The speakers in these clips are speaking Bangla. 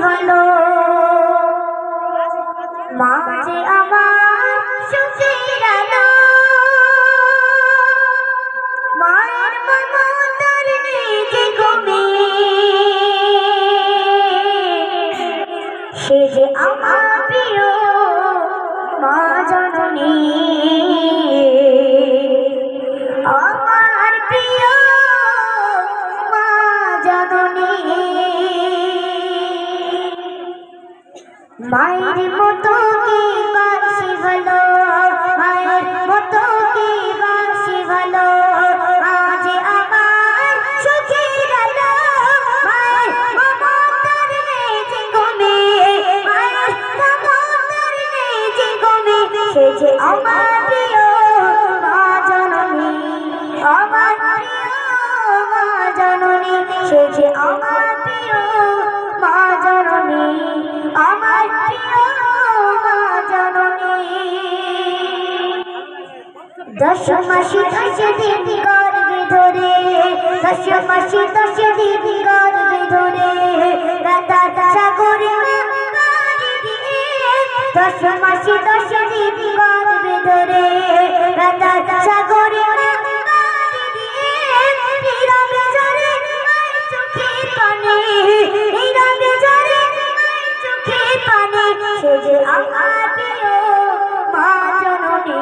ভালো মা যে আমার সুখের আলো মায়ের মমতার নেই যে কমে সে যে আমার প্রিয় মা জননী আমার প্রিয় মা জননী মায়ের মতো কি বাসি ভালো মায়ের মতো কি বাসি ভালো আজ আমার সুখের আলো মায়ের মমতার নেই যে কমে মায়ের মমতার নেই যে কমে সে যে আমার প্রিয় মা জননী আমার প্রিয় মা জননী সে যে আমার প্রিয় মা জননী আমার প্রিয় মা জননী দশ মাসে 10 দিন গর্ভে ধরে 10 মাসে 10 দিন গর্ভে ধরে রাতার সাগরে পাড়ি দিয়ে 10 মাসে 10 দিন গর্ভে ধরে রাতার সাগরে পাড়ি দিয়ে নীরবে ঝরে মায়ের চোখের পানি নীরবে ঝরে মায়ের চোখের পানি সে যে আমার প্রিয় মা জননী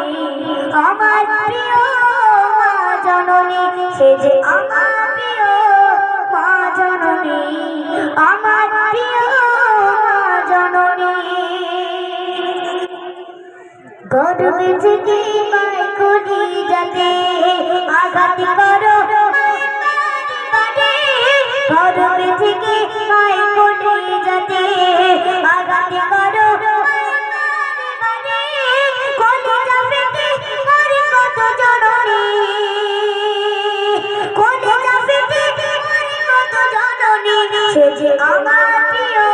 আমার প্রিয় মা জননী সে যে আমার প্রিয় মা জননী আমার প্রিয় মা জননী গর্ভে থেকে মায় কলি যাতে আঘাত করো গর্ভে থেকে মায় কলি যাতে আঘাত করো কলিজা ফেটে মরে কত জননী কলিজা ফেটে মরে কত জননী সে যে আমার প্রিয়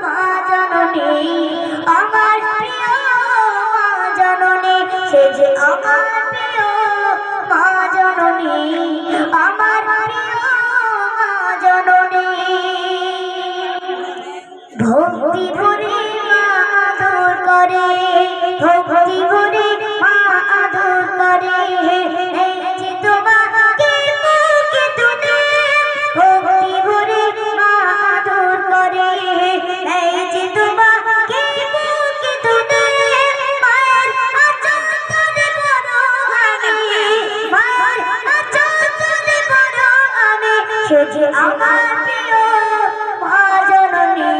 মা জননী আমার প্রিয় মা জননী সে যে আমার প্রিয় মা জননী আমার প্রিয় মা জননী ভক্তি ভরে মা আদর করে ভক্তি ভরে মা আদর করে এই যে তোমাকে বুকে তুলে ভক্তি ভরে মা আদর করে এই যে তোমাকে বুকে তুলে মায়ের আঁচল তুলে বড় আমি মায়ের আঁচল তুলে বড় আমি সে যে আমার প্রিয় মা জননী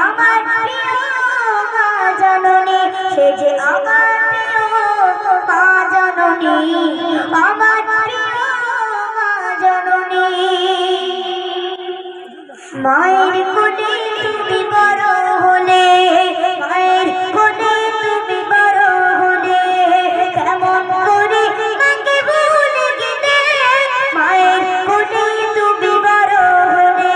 আমার প্রিয় মা জননী সে যে আমার প্রিয় মা জননী আমার প্রিয় মা জননী মায়ের কোলে তুমি বড় হলে মায়ের কোলে তুমি বড় হলে কেমন করে মাকে ভুলে গেলে মায়ের কোলে তুমি বড় হলে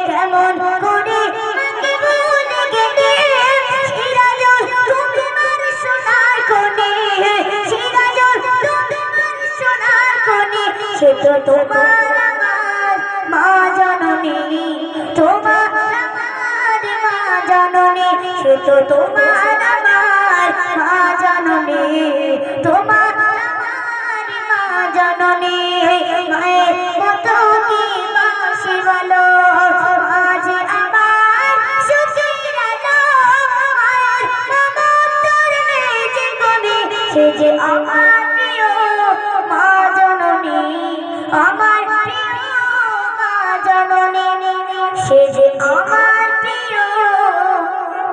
কেমন করে মাকে ভুলে গেলে সিরাজুল তোমার সোনার কোণে সিরাজুল তোমার সোনার কোণে সে তো তোমার আমার মা জননী তোমার আমার মা জননী সে তো তোমার আমার মা জননী তোমার আমার মা জননী মায়ের মতো কি বাসি ভালো আজ আমার সুখের আলো মায়ের মমতার নেই যে কমে সে যে আমার প্রিয় মা জননী আমার প্রিয় মা জননী সে যে আমার প্রিয়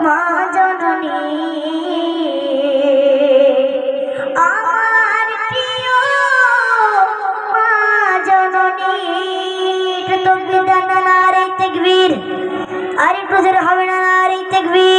মা জননী আমার প্রিয় মা জননী তকবীর নারে তাকবীর আরেকটু জোরে হবে না নারে তাকবীর।